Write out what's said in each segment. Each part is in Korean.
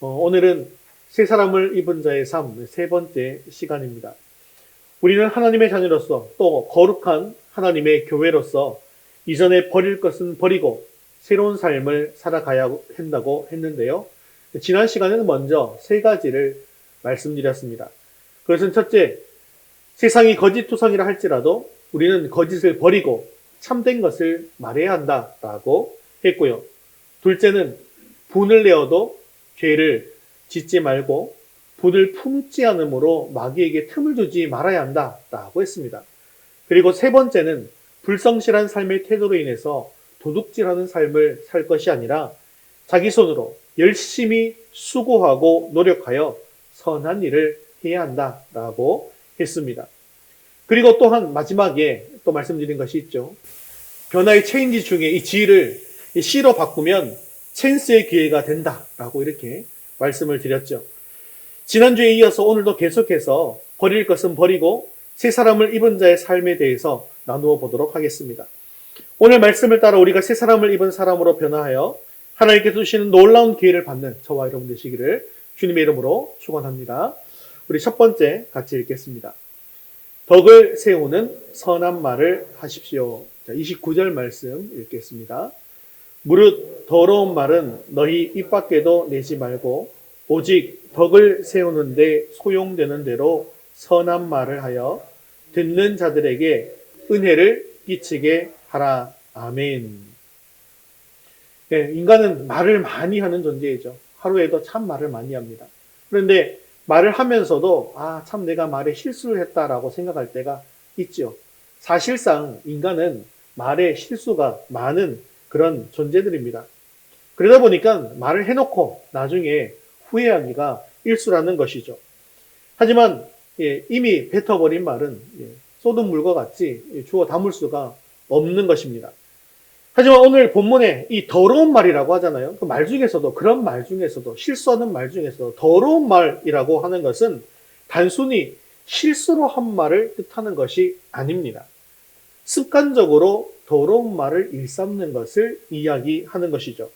오늘은 새 사람을 입은 자의 삶 세 번째 시간입니다. 우리는 하나님의 자녀로서 또 거룩한 하나님의 교회로서 이전에 버릴 것은 버리고 새로운 삶을 살아가야 한다고 했는데요. 지난 시간에는 먼저 세 가지를 말씀드렸습니다. 그것은 첫째, 세상이 거짓투성이라 할지라도 우리는 거짓을 버리고 참된 것을 말해야 한다라고 했고요. 둘째는 분을 내어도 죄를 짓지 말고 분을 품지 않음으로 마귀에게 틈을 주지 말아야 한다라고 했습니다. 그리고 세 번째는 불성실한 삶의 태도로 인해서 도둑질하는 삶을 살 것이 아니라 자기 손으로 열심히 수고하고 노력하여 선한 일을 해야 한다라고 했습니다. 그리고 또한 마지막에 또 말씀드린 것이 있죠. 변화의 체인지 중에 이 G를 C로 바꾸면 찬스의 기회가 된다라고 이렇게 말씀을 드렸죠. 지난주에 이어서 오늘도 계속해서 버릴 것은 버리고 새 사람을 입은 자의 삶에 대해서 나누어 보도록 하겠습니다. 오늘 말씀을 따라 우리가 새 사람을 입은 사람으로 변화하여 하나님께서 주시는 놀라운 기회를 받는 저와 여러분 되시기를 주님의 이름으로 축원합니다. 우리 첫 번째 같이 읽겠습니다. 덕을 세우는 선한 말을 하십시오. 29절 말씀 읽겠습니다. 무릇 더러운 말은 너희 입 밖에도 내지 말고 오직 덕을 세우는 데 소용되는 대로 선한 말을 하여 듣는 자들에게 은혜를 끼치게 하라. 아멘. 네, 인간은 말을 많이 하는 존재이죠. 하루에도 참 말을 많이 합니다. 그런데 말을 하면서도 참 내가 말에 실수를 했다라고 생각할 때가 있죠. 사실상 인간은 말에 실수가 많은 그런 존재들입니다. 그러다 보니까 말을 해놓고 나중에 후회하기가 일수라는 것이죠. 하지만 이미 뱉어버린 말은 쏟은 물과 같이 주워 담을 수가 없는 것입니다. 하지만 오늘 본문에 이 더러운 말이라고 하잖아요. 그 말 중에서도, 그런 말 중에서도, 실수하는 말 중에서도 더러운 말이라고 하는 것은 단순히 실수로 한 말을 뜻하는 것이 아닙니다. 습관적으로 더러운 말을 일삼는 것을 이야기하는 것이죠.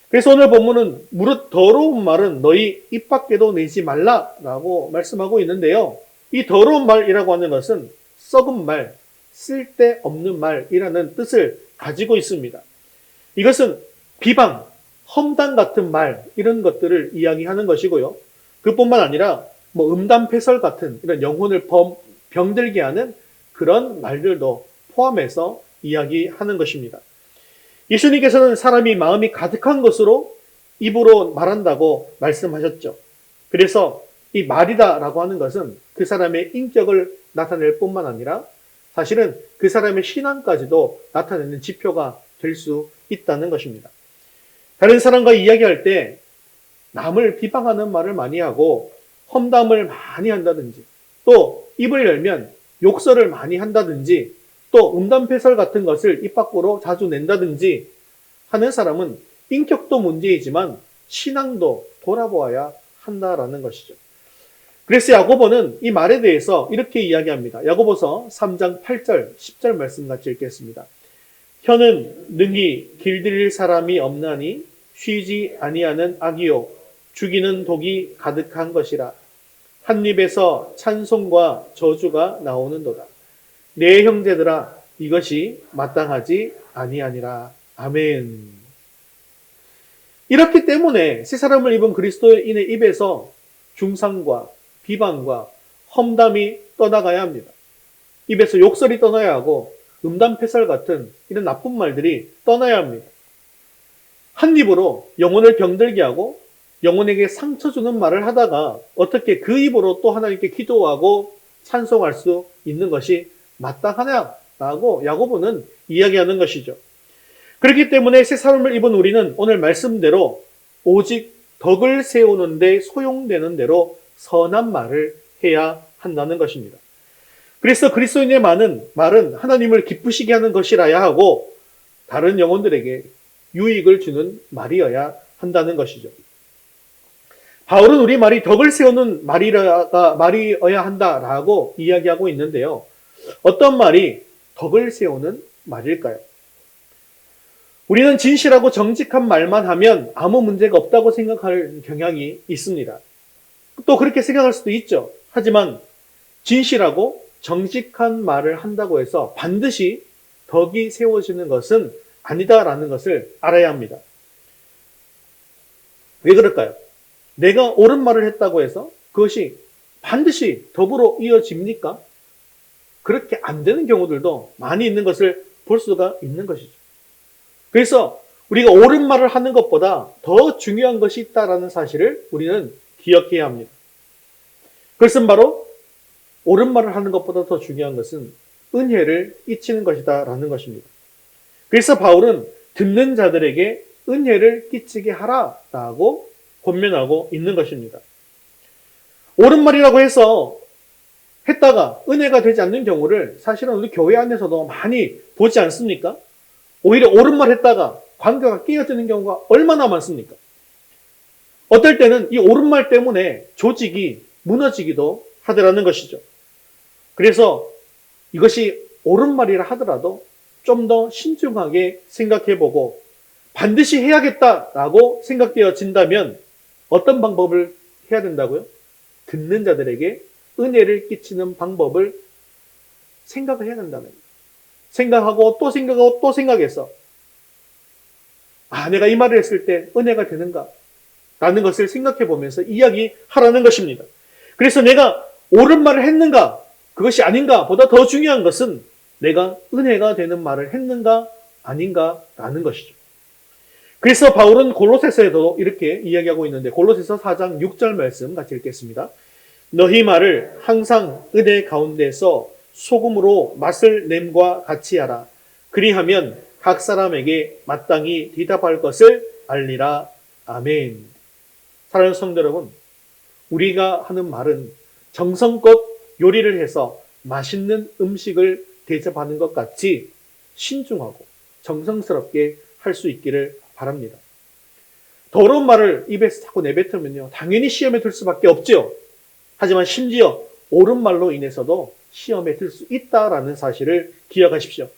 그래서 오늘 본문은 무릇 더러운 말은 너희 입 밖에도 내지 말라라고 말씀하고 있는데요. 이 더러운 말이라고 하는 것은 썩은 말, 쓸데없는 말이라는 뜻을 가지고 있습니다. 이것은 비방, 험담 같은 말 이런 것들을 이야기하는 것이고요. 그뿐만 아니라 음담패설 같은 이런 영혼을 병들게 하는 그런 말들도 포함해서 이야기하는 것입니다. 예수님께서는 사람이 마음이 가득한 것으로 입으로 말한다고 말씀하셨죠. 그래서 이 말이다라고 하는 것은 그 사람의 인격을 나타낼 뿐만 아니라 사실은 그 사람의 신앙까지도 나타내는 지표가 될 수 있다는 것입니다. 다른 사람과 이야기할 때 남을 비방하는 말을 많이 하고 험담을 많이 한다든지 또 입을 열면 욕설을 많이 한다든지 또 음담패설 같은 것을 입 밖으로 자주 낸다든지 하는 사람은 인격도 문제이지만 신앙도 돌아보아야 한다라는 것이죠. 그래서 야고보는 이 말에 대해서 이렇게 이야기합니다. 야고보서 3장 8절, 10절 말씀 같이 읽겠습니다. 혀는 능히 길들일 사람이 없나니 쉬지 아니하는 악이요 죽이는 독이 가득한 것이라. 한 입에서 찬송과 저주가 나오는도다. 내 형제들아 이것이 마땅하지 아니하니라. 아멘. 이렇기 때문에 새 사람을 입은 그리스도인의 입에서 중상과 비방과 험담이 떠나가야 합니다. 입에서 욕설이 떠나야 하고 음담패설 같은 이런 나쁜 말들이 떠나야 합니다. 한 입으로 영혼을 병들게 하고 영혼에게 상처 주는 말을 하다가 어떻게 그 입으로 또 하나님께 기도하고 찬송할 수 있는 것이 마땅하냐라고 야고보는 이야기하는 것이죠. 그렇기 때문에 새 사람을 입은 우리는 오늘 말씀대로 오직 덕을 세우는 데 소용되는 대로 선한 말을 해야 한다는 것입니다. 그래서 그리스도인의 말은 하나님을 기쁘시게 하는 것이라야 하고 다른 영혼들에게 유익을 주는 말이어야 한다는 것이죠. 바울은 우리 말이 덕을 세우는 말이어야 한다라고 이야기하고 있는데요. 어떤 말이 덕을 세우는 말일까요? 우리는 진실하고 정직한 말만 하면 아무 문제가 없다고 생각할 경향이 있습니다. 또 그렇게 생각할 수도 있죠. 하지만 진실하고 정직한 말을 한다고 해서 반드시 덕이 세워지는 것은 아니다라는 것을 알아야 합니다. 왜 그럴까요? 내가 옳은 말을 했다고 해서 그것이 반드시 덕으로 이어집니까? 그렇게 안 되는 경우들도 많이 있는 것을 볼 수가 있는 것이죠. 그래서 우리가 옳은 말을 하는 것보다 더 중요한 것이 있다는 사실을 우리는 기억해야 합니다. 그것은 바로 옳은 말을 하는 것보다 더 중요한 것은 은혜를 끼치는 것이다라는 것입니다. 그래서 바울은 듣는 자들에게 은혜를 끼치게 하라라고 권면하고 있는 것입니다. 옳은 말이라고 해서 했다가 은혜가 되지 않는 경우를 사실은 우리 교회 안에서도 많이 보지 않습니까? 오히려 옳은 말 했다가 관계가 깨어지는 경우가 얼마나 많습니까? 어떨 때는 이 옳은 말 때문에 조직이 무너지기도 하더라는 것이죠. 그래서 이것이 옳은 말이라 하더라도 좀 더 신중하게 생각해보고 반드시 해야겠다라고 생각되어진다면 어떤 방법을 해야 된다고요? 듣는 자들에게 은혜를 끼치는 방법을 생각을 해야 된다는 거예요. 생각하고 또 생각하고 또 생각해서 내가 이 말을 했을 때 은혜가 되는가? 라는 것을 생각해 보면서 이야기하라는 것입니다. 그래서 내가 옳은 말을 했는가? 그것이 아닌가? 보다 더 중요한 것은 내가 은혜가 되는 말을 했는가? 아닌가? 라는 것이죠. 그래서 바울은 골로새서에도 이렇게 이야기하고 있는데 골로새서 4장 6절 말씀 같이 읽겠습니다. 너희 말을 항상 은혜 가운데서 소금으로 맛을 냄과 같이 하라. 그리하면 각 사람에게 마땅히 대답할 것을 알리라. 아멘. 사랑하는 성도 여러분, 우리가 하는 말은 정성껏 요리를 해서 맛있는 음식을 대접하는 것 같이 신중하고 정성스럽게 할 수 있기를 바랍니다. 더러운 말을 입에서 자꾸 내뱉으면요, 당연히 시험에 들 수밖에 없죠. 하지만 심지어 옳은 말로 인해서도 시험에 들 수 있다라는 사실을 기억하십시오.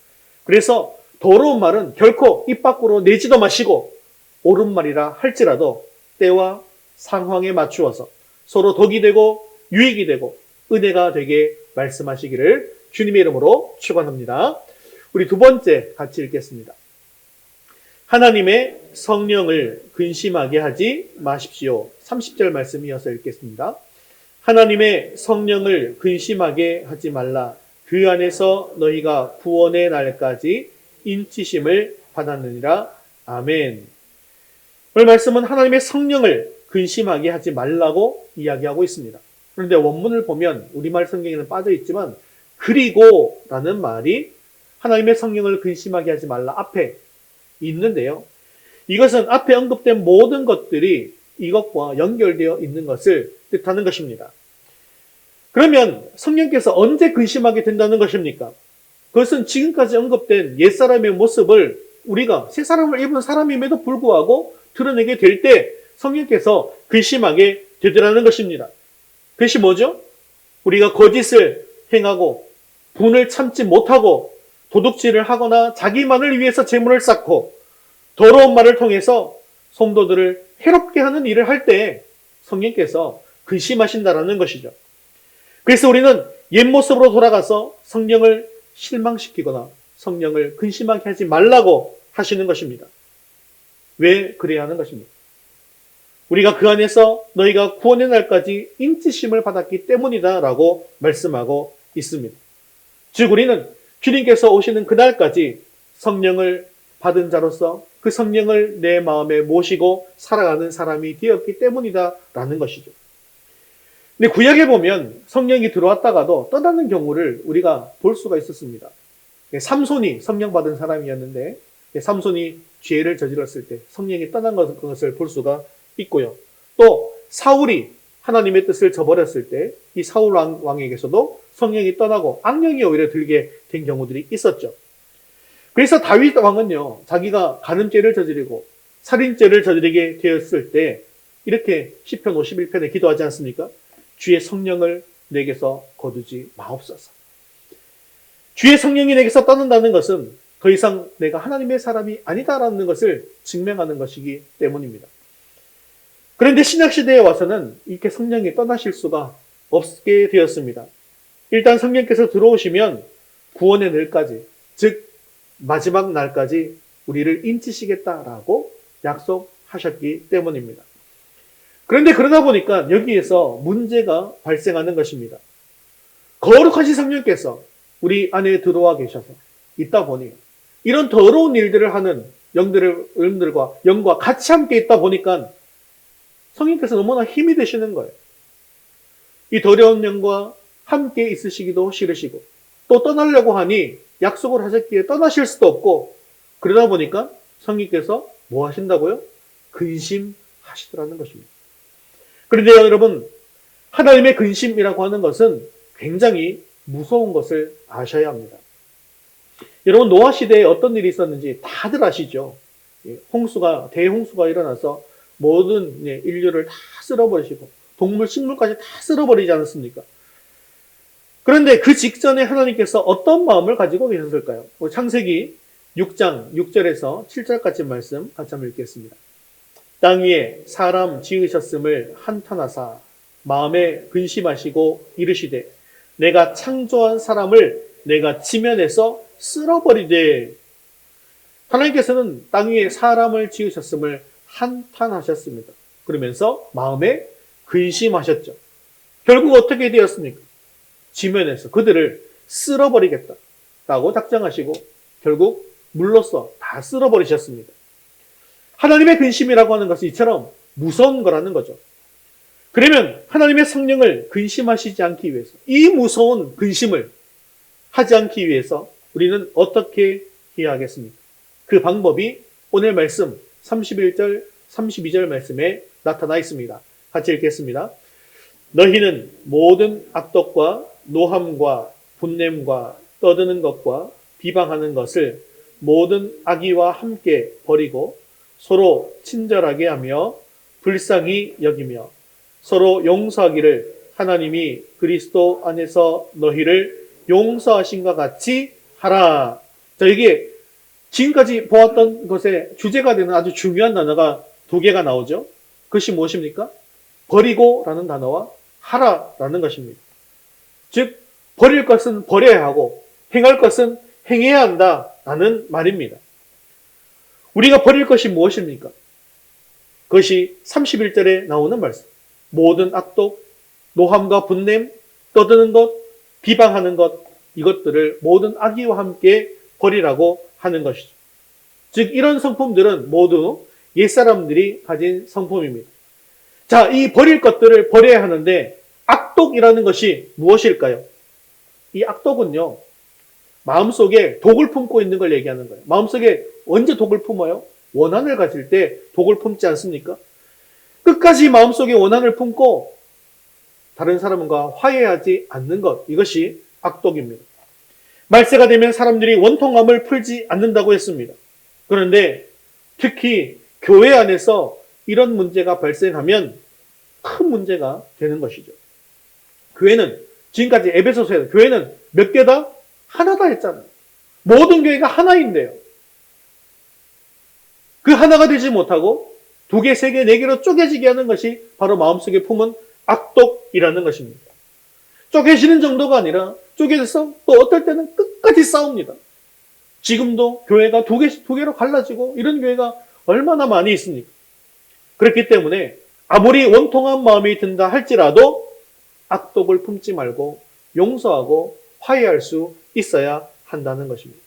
그래서 더러운 말은 결코 입 밖으로 내지도 마시고 옳은 말이라 할지라도 때와 상황에 맞추어서 서로 덕이 되고 유익이 되고 은혜가 되게 말씀하시기를 주님의 이름으로 축원합니다. 우리 두 번째 같이 읽겠습니다. 하나님의 성령을 근심하게 하지 마십시오. 30절 말씀 이어서 읽겠습니다. 하나님의 성령을 근심하게 하지 말라. 그 안에서 너희가 구원의 날까지 인치심을 받았느니라. 아멘. 오늘 말씀은 하나님의 성령을 근심하게 하지 말라고 이야기하고 있습니다. 그런데 원문을 보면 우리말 성경에는 빠져 있지만 그리고 라는 말이 하나님의 성령을 근심하게 하지 말라 앞에 있는데요. 이것은 앞에 언급된 모든 것들이 이것과 연결되어 있는 것을 뜻하는 것입니다. 그러면 성령께서 언제 근심하게 된다는 것입니까? 그것은 지금까지 언급된 옛사람의 모습을 우리가 새 사람을 입은 사람임에도 불구하고 드러내게 될 때 성령께서 근심하게 되더라는 것입니다. 그것이 뭐죠? 우리가 거짓을 행하고 분을 참지 못하고 도둑질을 하거나 자기만을 위해서 재물을 쌓고 더러운 말을 통해서 성도들을 해롭게 하는 일을 할 때 성령께서 근심하신다라는 것이죠. 그래서 우리는 옛 모습으로 돌아가서 성령을 실망시키거나 성령을 근심하게 하지 말라고 하시는 것입니다. 왜 그래야 하는 것입니까? 우리가 그 안에서 너희가 구원의 날까지 인치심을 받았기 때문이다라고 말씀하고 있습니다. 즉 우리는 주님께서 오시는 그날까지 성령을 받은 자로서 그 성령을 내 마음에 모시고 살아가는 사람이 되었기 때문이다라는 것이죠. 근데 구약에 보면 성령이 들어왔다가도 떠나는 경우를 우리가 볼 수가 있었습니다. 삼손이 성령 받은 사람이었는데 삼손이 죄를 저질렀을 때 성령이 떠난 것을 볼 수가 있고요. 또 사울이 하나님의 뜻을 저버렸을 때 이 사울 왕에게서도 성령이 떠나고 악령이 오히려 들게 된 경우들이 있었죠. 그래서 다윗 왕은요, 자기가 간음죄를 저지르고 살인죄를 저지르게 되었을 때 이렇게 시편 51편에 기도하지 않습니까? 주의 성령을 내게서 거두지 마옵소서. 주의 성령이 내게서 떠난다는 것은 더 이상 내가 하나님의 사람이 아니다라는 것을 증명하는 것이기 때문입니다. 그런데 신약시대에 와서는 이렇게 성령이 떠나실 수가 없게 되었습니다. 일단 성령께서 들어오시면 구원의 날까지, 즉 마지막 날까지 우리를 인치시겠다라고 약속하셨기 때문입니다. 그런데 그러다 보니까 여기에서 문제가 발생하는 것입니다. 거룩하신 성령께서 우리 안에 들어와 계셔서 있다 보니 이런 더러운 일들을 하는 영들과 영과 같이 함께 있다 보니까 성령께서 너무나 힘이 되시는 거예요. 이 더러운 영과 함께 있으시기도 싫으시고 또 떠나려고 하니 약속을 하셨기에 떠나실 수도 없고 그러다 보니까 성령께서 뭐 하신다고요? 근심하시더라는 것입니다. 그런데 여러분, 하나님의 근심이라고 하는 것은 굉장히 무서운 것을 아셔야 합니다. 여러분, 노아 시대에 어떤 일이 있었는지 다들 아시죠? 대홍수가 일어나서 모든 인류를 다 쓸어버리시고 동물, 식물까지 다 쓸어버리지 않았습니까? 그런데 그 직전에 하나님께서 어떤 마음을 가지고 계셨을까요? 창세기 6장 6절에서 7절까지 말씀 같이 한번 읽겠습니다. 땅 위에 사람 지으셨음을 한탄하사 마음에 근심하시고 이르시되 내가 창조한 사람을 내가 지면에서 쓸어버리되. 하나님께서는 땅 위에 사람을 지으셨음을 한탄하셨습니다. 그러면서 마음에 근심하셨죠. 결국 어떻게 되었습니까? 지면에서 그들을 쓸어버리겠다라고 작정하시고 결국 물로써 다 쓸어버리셨습니다. 하나님의 근심이라고 하는 것은 이처럼 무서운 거라는 거죠. 그러면 하나님의 성령을 근심하시지 않기 위해서, 이 무서운 근심을 하지 않기 위해서 우리는 어떻게 해야 하겠습니까? 그 방법이 오늘 말씀 31절, 32절 말씀에 나타나 있습니다. 같이 읽겠습니다. 너희는 모든 악독과 노함과 분냄과 떠드는 것과 비방하는 것을 모든 악의와 함께 버리고 서로 친절하게 하며 불쌍히 여기며 서로 용서하기를 하나님이 그리스도 안에서 너희를 용서하신과 같이 하라. 자, 이게 지금까지 보았던 것의 주제가 되는 아주 중요한 단어가 두 개가 나오죠. 그것이 무엇입니까? 버리고라는 단어와 하라라는 것입니다. 즉, 버릴 것은 버려야 하고 행할 것은 행해야 한다라는 말입니다. 우리가 버릴 것이 무엇입니까? 그것이 31절에 나오는 말씀. 모든 악독, 노함과 분냄, 떠드는 것, 비방하는 것, 이것들을 모든 악의와 함께 버리라고 하는 것이죠. 즉 이런 성품들은 모두 옛사람들이 가진 성품입니다. 자, 이 버릴 것들을 버려야 하는데 악독이라는 것이 무엇일까요? 이 악독은요, 마음속에 독을 품고 있는 걸 얘기하는 거예요. 마음속에 언제 독을 품어요? 원한을 가질 때 독을 품지 않습니까? 끝까지 마음속에 원한을 품고 다른 사람과 화해하지 않는 것, 이것이 악독입니다. 말세가 되면 사람들이 원통함을 풀지 않는다고 했습니다. 그런데 특히 교회 안에서 이런 문제가 발생하면 큰 문제가 되는 것이죠. 교회는 지금까지 에베소서에서 교회는 몇 개다? 하나다 했잖아요. 모든 교회가 하나인데요. 그 하나가 되지 못하고 두 개, 세 개, 네 개로 쪼개지게 하는 것이 바로 마음속에 품은 악독이라는 것입니다. 쪼개지는 정도가 아니라 쪼개져서 또 어떨 때는 끝까지 싸웁니다. 지금도 교회가 두 개로 갈라지고 이런 교회가 얼마나 많이 있습니까? 그렇기 때문에 아무리 원통한 마음이 든다 할지라도 악독을 품지 말고 용서하고 화해할 수 있어야 한다는 것입니다.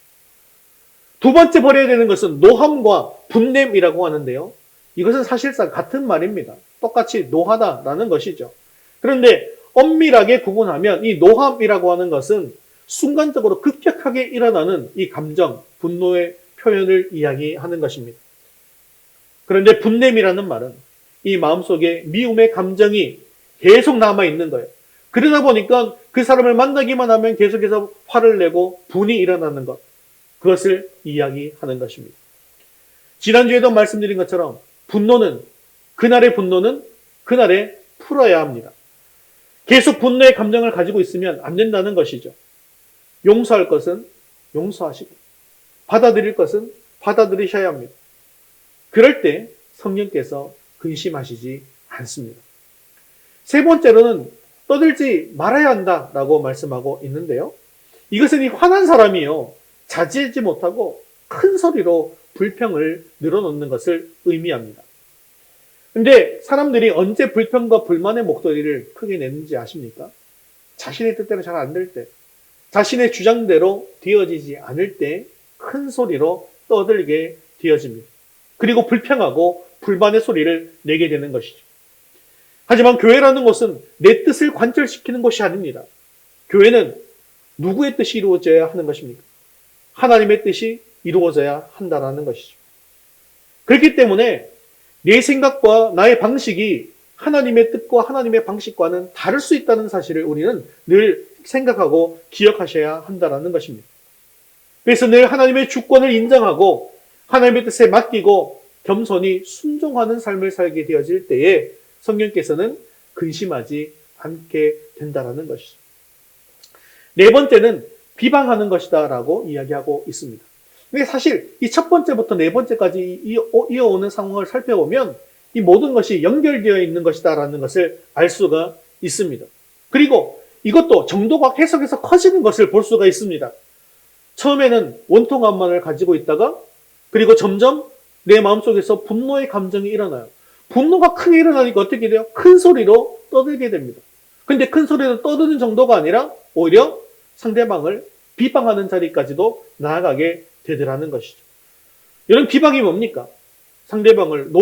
두 번째 버려야 되는 것은 노함과 분냄이라고 하는데요. 이것은 사실상 같은 말입니다. 똑같이 노하다라는 것이죠. 그런데 엄밀하게 구분하면 이 노함이라고 하는 것은 순간적으로 급격하게 일어나는 이 감정, 분노의 표현을 이야기하는 것입니다. 그런데 분냄이라는 말은 이 마음속에 미움의 감정이 계속 남아있는 거예요. 그러다 보니까 그 사람을 만나기만 하면 계속해서 화를 내고 분이 일어나는 것, 그것을 이야기하는 것입니다. 지난주에도 말씀드린 것처럼 그날의 분노는 그날에 풀어야 합니다. 계속 분노의 감정을 가지고 있으면 안 된다는 것이죠. 용서할 것은 용서하시고 받아들일 것은 받아들이셔야 합니다. 그럴 때 성령께서 근심하시지 않습니다. 세 번째로는 떠들지 말아야 한다라고 말씀하고 있는데요. 이것은 이 화난 사람이요, 자제하지 못하고 큰 소리로 불평을 늘어놓는 것을 의미합니다. 근데 사람들이 언제 불평과 불만의 목소리를 크게 내는지 아십니까? 자신의 뜻대로 잘 안 될 때, 자신의 주장대로 되어지지 않을 때 큰 소리로 떠들게 되어집니다. 그리고 불평하고 불만의 소리를 내게 되는 것이죠. 하지만 교회라는 것은 내 뜻을 관철시키는 것이 아닙니다. 교회는 누구의 뜻이 이루어져야 하는 것입니까? 하나님의 뜻이 이루어져야 한다는 것이죠. 그렇기 때문에 내 생각과 나의 방식이 하나님의 뜻과 하나님의 방식과는 다를 수 있다는 사실을 우리는 늘 생각하고 기억하셔야 한다는 것입니다. 그래서 늘 하나님의 주권을 인정하고 하나님의 뜻에 맡기고 겸손히 순종하는 삶을 살게 되어질 때에 성령께서는 근심하지 않게 된다는 것이죠. 네 번째는 비방하는 것이다 라고 이야기하고 있습니다. 근데 사실 이 첫 번째부터 네 번째까지 이어오는 상황을 살펴보면 이 모든 것이 연결되어 있는 것이다 라는 것을 알 수가 있습니다. 그리고 이것도 정도가 계속해서 커지는 것을 볼 수가 있습니다. 처음에는 원통함만을 가지고 있다가 그리고 점점 내 마음속에서 분노의 감정이 일어나요. 분노가 크게 일어나니까 어떻게 돼요? 큰 소리로 떠들게 됩니다. 근데 큰 소리로 떠드는 정도가 아니라 오히려 상대방을 비방하는 자리까지도 나아가게 되더라는 것이죠. 이런 비방이 뭡니까? 상대방을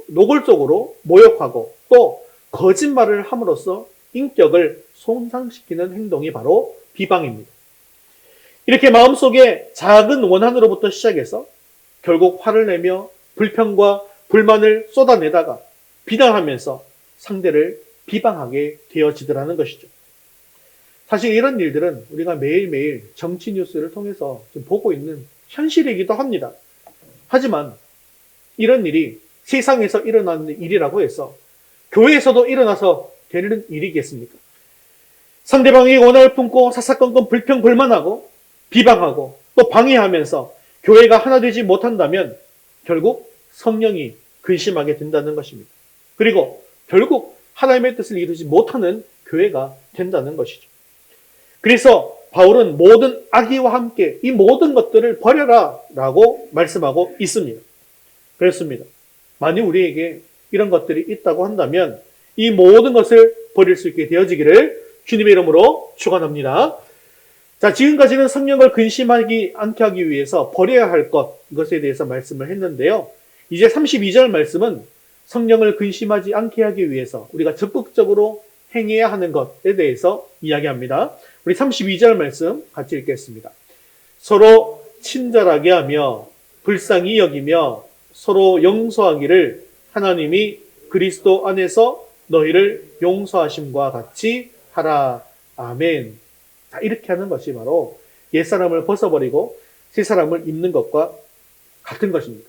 노골적으로 모욕하고 또 거짓말을 함으로써 인격을 손상시키는 행동이 바로 비방입니다. 이렇게 마음속에 작은 원한으로부터 시작해서 결국 화를 내며 불평과 불만을 쏟아내다가 비난하면서 상대를 비방하게 되어지더라는 것이죠. 사실 이런 일들은 우리가 매일매일 정치 뉴스를 통해서 좀 보고 있는 현실이기도 합니다. 하지만 이런 일이 세상에서 일어나는 일이라고 해서 교회에서도 일어나서 되는 일이겠습니까? 상대방이 원한을 품고 사사건건 불평 불만하고 비방하고 또 방해하면서 교회가 하나 되지 못한다면 결국 성령이 근심하게 된다는 것입니다. 그리고 결국 하나님의 뜻을 이루지 못하는 교회가 된다는 것이죠. 그래서 바울은 모든 악의와 함께 이 모든 것들을 버려라 라고 말씀하고 있습니다. 그렇습니다. 만약 우리에게 이런 것들이 있다고 한다면 이 모든 것을 버릴 수 있게 되어지기를 주님의 이름으로 축원합니다. 자, 지금까지는 성령을 근심하지 않게 하기 위해서 버려야 할 것, 이것에 대해서 말씀을 했는데요. 이제 32절 말씀은 성령을 근심하지 않게 하기 위해서 우리가 적극적으로 행해야 하는 것에 대해서 이야기합니다. 우리 32절 말씀 같이 읽겠습니다. 서로 친절하게 하며 불쌍히 여기며 서로 용서하기를 하나님이 그리스도 안에서 너희를 용서하심과 같이 하라. 아멘. 자, 이렇게 하는 것이 바로 옛사람을 벗어버리고 새사람을 입는 것과 같은 것입니다.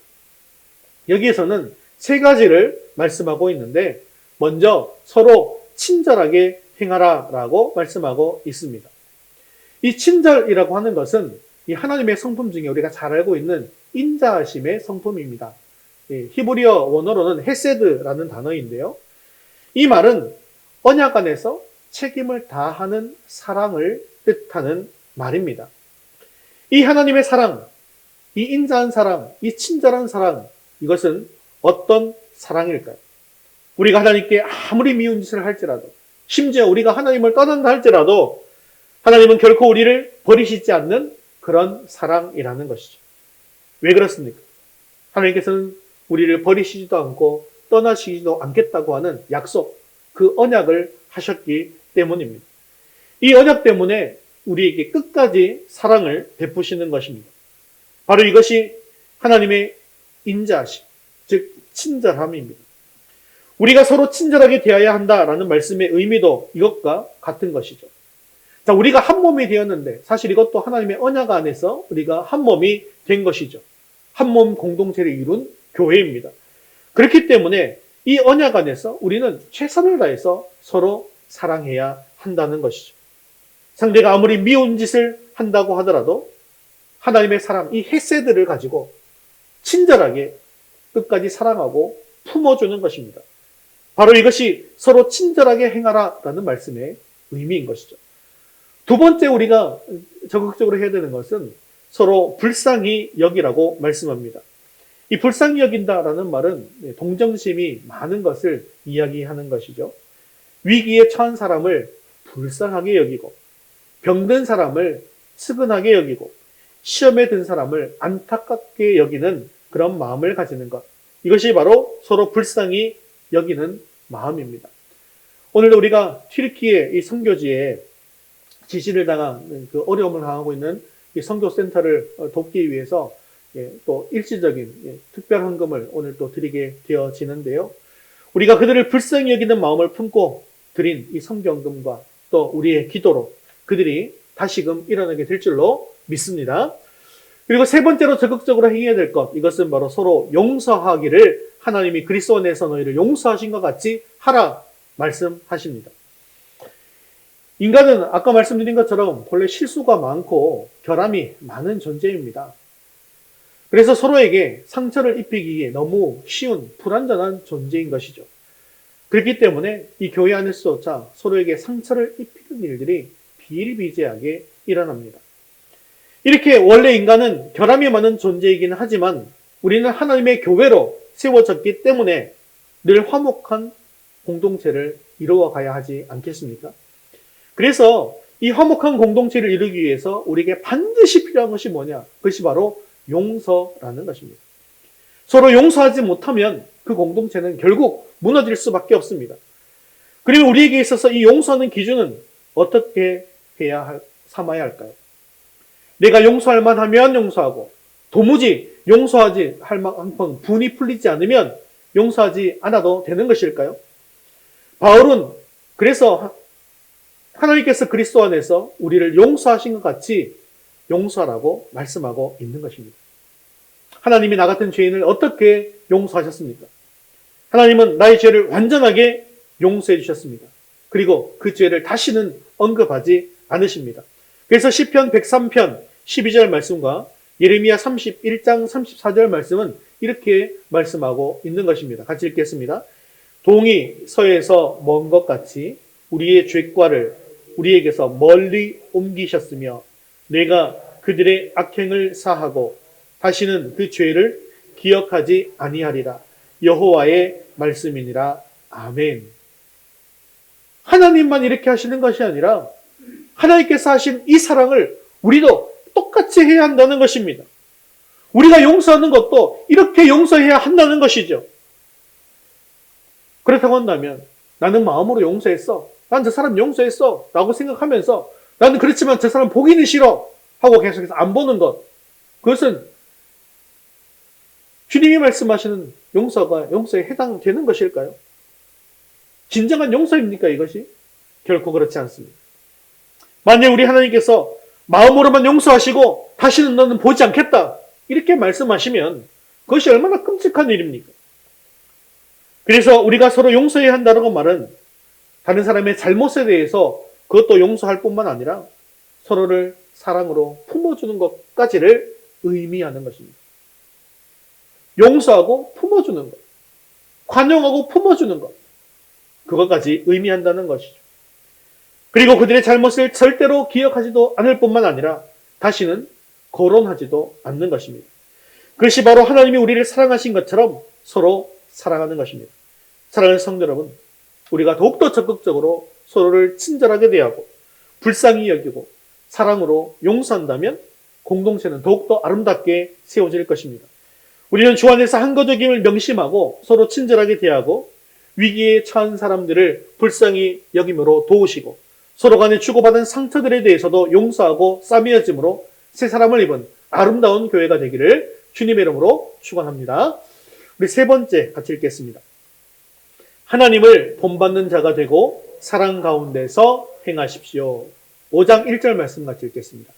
여기에서는 세 가지를 말씀하고 있는데 먼저 서로 친절하게 행하라 라고 말씀하고 있습니다. 이 친절이라고 하는 것은 이 하나님의 성품 중에 우리가 잘 알고 있는 인자하심의 성품입니다. 히브리어 원어로는 헤세드라는 단어인데요. 이 말은 언약 안에서 책임을 다하는 사랑을 뜻하는 말입니다. 이 하나님의 사랑, 이 인자한 사랑, 이 친절한 사랑, 이것은 어떤 사랑일까요? 우리가 하나님께 아무리 미운 짓을 할지라도, 심지어 우리가 하나님을 떠난다 할지라도 하나님은 결코 우리를 버리시지 않는 그런 사랑이라는 것이죠. 왜 그렇습니까? 하나님께서는 우리를 버리시지도 않고 떠나시지도 않겠다고 하는 약속, 그 언약을 하셨기 때문입니다. 이 언약 때문에 우리에게 끝까지 사랑을 베푸시는 것입니다. 바로 이것이 하나님의 인자하심, 즉 친절함입니다. 우리가 서로 친절하게 대해야 한다라는 말씀의 의미도 이것과 같은 것이죠. 자, 우리가 한 몸이 되었는데 사실 이것도 하나님의 언약 안에서 우리가 한 몸이 된 것이죠. 한 몸 공동체를 이룬 교회입니다. 그렇기 때문에 이 언약 안에서 우리는 최선을 다해서 서로 사랑해야 한다는 것이죠. 상대가 아무리 미운 짓을 한다고 하더라도 하나님의 사랑, 이 헤세드를 가지고 친절하게 끝까지 사랑하고 품어주는 것입니다. 바로 이것이 서로 친절하게 행하라라는 말씀의 의미인 것이죠. 두 번째 우리가 적극적으로 해야 되는 것은 서로 불쌍히 여기라고 말씀합니다. 이 불쌍히 여긴다라는 말은 동정심이 많은 것을 이야기하는 것이죠. 위기에 처한 사람을 불쌍하게 여기고, 병든 사람을 측은하게 여기고, 시험에 든 사람을 안타깝게 여기는 그런 마음을 가지는 것. 이것이 바로 서로 불쌍히 여기는 마음입니다. 오늘도 우리가 튀르키예 이 선교지에 지시를 당한 그 어려움을 당하고 있는 이 선교센터를 돕기 위해서 또 일시적인 특별 헌금을 오늘 또 드리게 되어지는데요. 우리가 그들을 불쌍히 여기는 마음을 품고 드린 이 선경금과 또 우리의 기도로 그들이 다시금 일어나게 될 줄로 믿습니다. 그리고 세 번째로 적극적으로 행해야 될 것, 이것은 바로 서로 용서하기를 하나님이 그리스도 안에서 너희를 용서하신 것 같이 하라 말씀하십니다. 인간은 아까 말씀드린 것처럼 본래 실수가 많고 결함이 많은 존재입니다. 그래서 서로에게 상처를 입히기에 너무 쉬운 불완전한 존재인 것이죠. 그렇기 때문에 이 교회 안에서조차 서로에게 상처를 입히는 일들이 비일비재하게 일어납니다. 이렇게 원래 인간은 결함이 많은 존재이긴 하지만 우리는 하나님의 교회로 세워졌기 때문에 늘 화목한 공동체를 이루어 가야 하지 않겠습니까? 그래서 이 화목한 공동체를 이루기 위해서 우리에게 반드시 필요한 것이 뭐냐? 그것이 바로 용서라는 것입니다. 서로 용서하지 못하면 그 공동체는 결국 무너질 수밖에 없습니다. 그리고 우리에게 있어서 이 용서하는 기준은 어떻게 삼아야 할까요? 내가 용서할 만하면 용서하고 도무지 용서하지 할 만큼 분이 풀리지 않으면 용서하지 않아도 되는 것일까요? 바울은 그래서 하나님께서 그리스도 안에서 우리를 용서하신 것 같이 용서하라고 말씀하고 있는 것입니다. 하나님이 나 같은 죄인을 어떻게 용서하셨습니까? 하나님은 나의 죄를 완전하게 용서해 주셨습니다. 그리고 그 죄를 다시는 언급하지 않으십니다. 그래서 시편 103편 12절 말씀과 예레미야 31장 34절 말씀은 이렇게 말씀하고 있는 것입니다. 같이 읽겠습니다. 동이 서에서 먼 것 같이 우리의 죄과를 우리에게서 멀리 옮기셨으며 내가 그들의 악행을 사하고 다시는 그 죄를 기억하지 아니하리라. 여호와의 말씀이니라. 아멘. 하나님만 이렇게 하시는 것이 아니라 하나님께서 하신 이 사랑을 우리도 똑같이 해야 한다는 것입니다. 우리가 용서하는 것도 이렇게 용서해야 한다는 것이죠. 그렇다고 한다면 나는 마음으로 용서했어. 난 저 사람 용서했어. 라고 생각하면서 나는 그렇지만 저 사람 보기는 싫어. 하고 계속해서 안 보는 것. 그것은 주님이 말씀하시는 용서가 용서에 해당되는 것일까요? 진정한 용서입니까 이것이? 결코 그렇지 않습니다. 만약 우리 하나님께서 마음으로만 용서하시고 다시는 너는 보지 않겠다. 이렇게 말씀하시면 그것이 얼마나 끔찍한 일입니까? 그래서 우리가 서로 용서해야 한다는 말은 다른 사람의 잘못에 대해서 그것도 용서할 뿐만 아니라 서로를 사랑으로 품어주는 것까지를 의미하는 것입니다. 용서하고 품어주는 것, 관용하고 품어주는 것, 그것까지 의미한다는 것이죠. 그리고 그들의 잘못을 절대로 기억하지도 않을 뿐만 아니라 다시는 거론하지도 않는 것입니다. 그것이 바로 하나님이 우리를 사랑하신 것처럼 서로 사랑하는 것입니다. 사랑하는 성도 여러분, 우리가 더욱더 적극적으로 서로를 친절하게 대하고 불쌍히 여기고 사랑으로 용서한다면 공동체는 더욱더 아름답게 세워질 것입니다. 우리는 주 안에서 한 가족임을 명심하고 서로 친절하게 대하고 위기에 처한 사람들을 불쌍히 여김으로 도우시고 서로 간에 주고받은 상처들에 대해서도 용서하고 싸매어짐으로 새 사람을 입은 아름다운 교회가 되기를 주님의 이름으로 축원합니다. 우리 세 번째 같이 읽겠습니다. 하나님을 본받는 자가 되고 사랑 가운데서 행하십시오. 5장 1절 말씀 같이 읽겠습니다.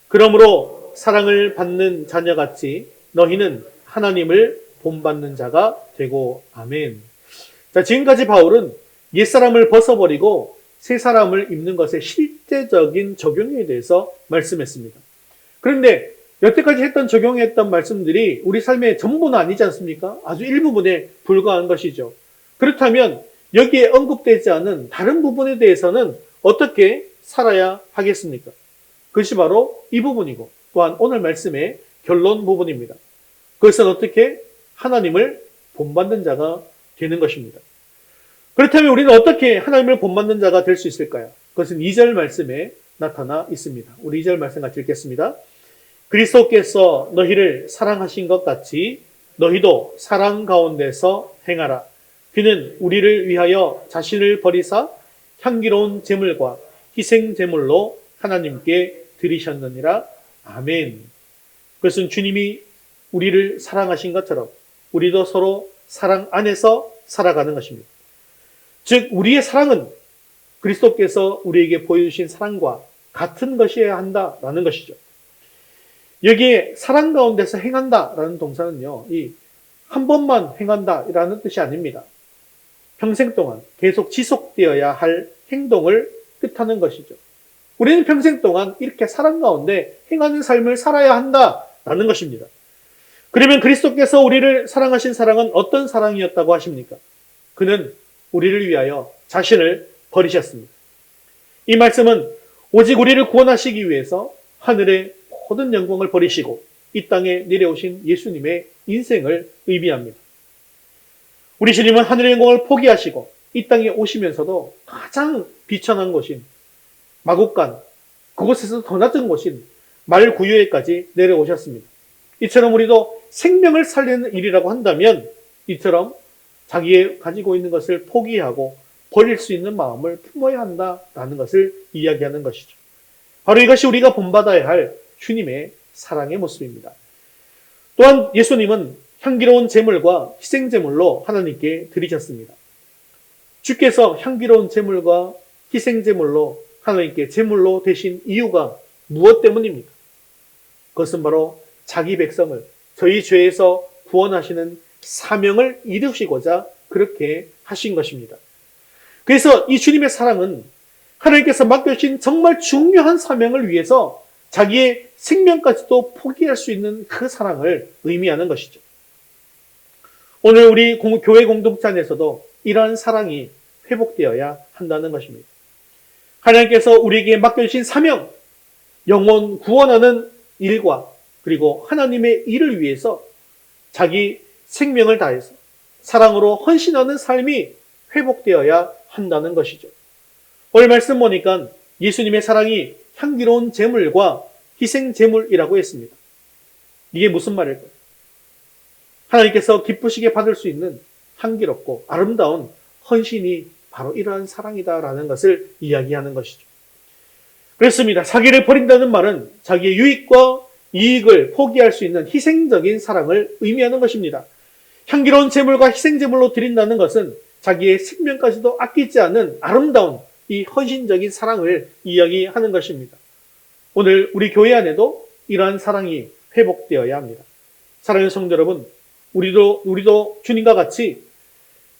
그러므로 사랑을 받는 자녀같이 너희는 하나님을 본받는 자가 되고 아멘. 자, 지금까지 바울은 옛사람을 벗어버리고 새 사람을 입는 것의 실제적인 적용에 대해서 말씀했습니다. 그런데 여태까지 했던 적용했던 말씀들이 우리 삶의 전부는 아니지 않습니까? 아주 일부분에 불과한 것이죠. 그렇다면 여기에 언급되지 않은 다른 부분에 대해서는 어떻게 살아야 하겠습니까? 그것이 바로 이 부분이고 또한 오늘 말씀의 결론 부분입니다. 그것은 어떻게 하나님을 본받는 자가 되는 것입니다. 그렇다면 우리는 어떻게 하나님을 본받는 자가 될 수 있을까요? 그것은 2절 말씀에 나타나 있습니다. 우리 2절 말씀 같이 읽겠습니다. 그리스도께서 너희를 사랑하신 것 같이 너희도 사랑 가운데서 행하라. 그는 우리를 위하여 자신을 버리사 향기로운 제물과 희생 제물로 하나님께 드리셨느니라. 아멘. 그것은 주님이 우리를 사랑하신 것처럼 우리도 서로 사랑 안에서 살아가는 것입니다. 즉 우리의 사랑은 그리스도께서 우리에게 보여주신 사랑과 같은 것이어야 한다라는 것이죠. 여기에 사랑 가운데서 행한다라는 동사는요, 이 한 번만 행한다라는 뜻이 아닙니다. 평생 동안 계속 지속되어야 할 행동을 뜻하는 것이죠. 우리는 평생 동안 이렇게 사랑 가운데 행하는 삶을 살아야 한다라는 것입니다. 그러면 그리스도께서 우리를 사랑하신 사랑은 어떤 사랑이었다고 하십니까? 그는 우리를 위하여 자신을 버리셨습니다. 이 말씀은 오직 우리를 구원하시기 위해서 하늘의 모든 영광을 버리시고 이 땅에 내려오신 예수님의 인생을 의미합니다. 우리 주님은 하늘의 영광을 포기하시고 이 땅에 오시면서도 가장 비천한 곳인 마국간, 그곳에서 더 낮은 곳인 말구유에까지 내려오셨습니다. 이처럼 우리도 생명을 살리는 일이라고 한다면 이처럼 자기의 가지고 있는 것을 포기하고 버릴 수 있는 마음을 품어야 한다라는 것을 이야기하는 것이죠. 바로 이것이 우리가 본받아야 할 주님의 사랑의 모습입니다. 또한 예수님은 향기로운 제물과 희생제물로 하나님께 드리셨습니다. 주께서 향기로운 제물과 희생제물로 하나님께 제물로 되신 이유가 무엇 때문입니까? 그것은 바로 자기 백성을 저희 죄에서 구원하시는 사명을 이루시고자 그렇게 하신 것입니다. 그래서 이 주님의 사랑은 하나님께서 맡겨주신 정말 중요한 사명을 위해서 자기의 생명까지도 포기할 수 있는 그 사랑을 의미하는 것이죠. 오늘 우리 교회 공동체 안에서도 이러한 사랑이 회복되어야 한다는 것입니다. 하나님께서 우리에게 맡겨주신 사명, 영혼 구원하는 일과 그리고 하나님의 일을 위해서 자기 생명을 다해서 사랑으로 헌신하는 삶이 회복되어야 한다는 것이죠. 오늘 말씀 보니까 예수님의 사랑이 향기로운 제물과 희생 제물이라고 했습니다. 이게 무슨 말일까요? 하나님께서 기쁘시게 받을 수 있는 향기롭고 아름다운 헌신이 바로 이러한 사랑이다라는 것을 이야기하는 것이죠. 그렇습니다. 자기를 버린다는 말은 자기의 유익과 이익을 포기할 수 있는 희생적인 사랑을 의미하는 것입니다. 향기로운 제물과 희생 제물로 드린다는 것은 자기의 생명까지도 아끼지 않는 아름다운 이 헌신적인 사랑을 이야기하는 것입니다. 오늘 우리 교회 안에도 이러한 사랑이 회복되어야 합니다. 사랑하는 성도 여러분, 우리도 주님과 같이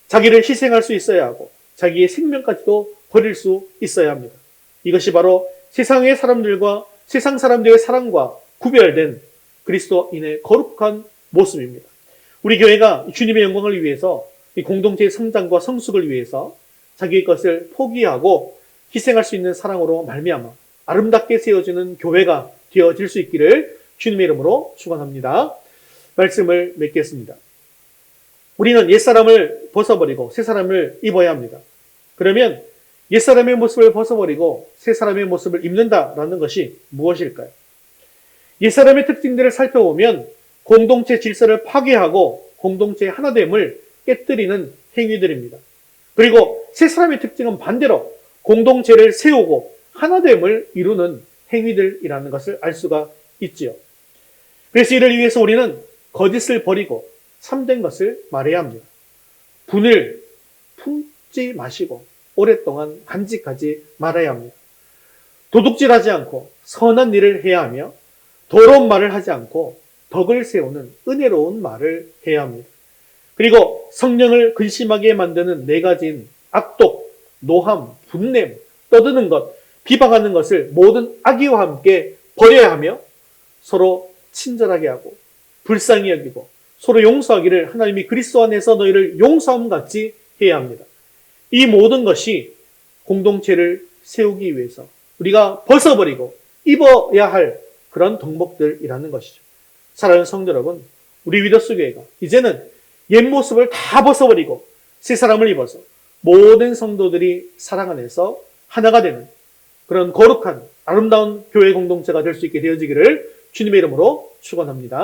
자기를 희생할 수 있어야 하고 자기의 생명까지도 버릴 수 있어야 합니다. 이것이 바로 세상의 사람들과 세상 사람들의 사랑과 구별된 그리스도인의 거룩한 모습입니다. 우리 교회가 주님의 영광을 위해서 이 공동체의 성장과 성숙을 위해서 자기의 것을 포기하고 희생할 수 있는 사랑으로 말미암아 아름답게 세워지는 교회가 되어질 수 있기를 주님의 이름으로 축원합니다. 말씀을 맺겠습니다. 우리는 옛사람을 벗어버리고 새사람을 입어야 합니다. 그러면 옛사람의 모습을 벗어버리고 새사람의 모습을 입는다라는 것이 무엇일까요? 옛사람의 특징들을 살펴보면 공동체 질서를 파괴하고 공동체의 하나됨을 깨뜨리는 행위들입니다. 그리고 새사람의 특징은 반대로 공동체를 세우고 하나됨을 이루는 행위들이라는 것을 알 수가 있지요. 그래서 이를 위해서 우리는 거짓을 버리고 참된 것을 말해야 합니다. 분을 품지 마시고 오랫동안 간직하지 말아야 합니다. 도둑질하지 않고 선한 일을 해야 하며 더러운 말을 하지 않고 덕을 세우는 은혜로운 말을 해야 합니다. 그리고 성령을 근심하게 만드는 네 가지인 악독, 노함, 분냄, 떠드는 것, 비방하는 것을 모든 악의와 함께 버려야 하며 서로 친절하게 하고 불쌍히 여기고 서로 용서하기를 하나님이 그리스도 안에서 너희를 용서함 같이 해야 합니다. 이 모든 것이 공동체를 세우기 위해서 우리가 벗어버리고 입어야 할 그런 덕목들이라는 것이죠. 사랑하는 성도 여러분, 우리 위더스 교회가 이제는 옛 모습을 다 벗어버리고 새 사람을 입어서 모든 성도들이 사랑 안에서 하나가 되는 그런 거룩한 아름다운 교회 공동체가 될 수 있게 되어지기를 주님의 이름으로 축원합니다.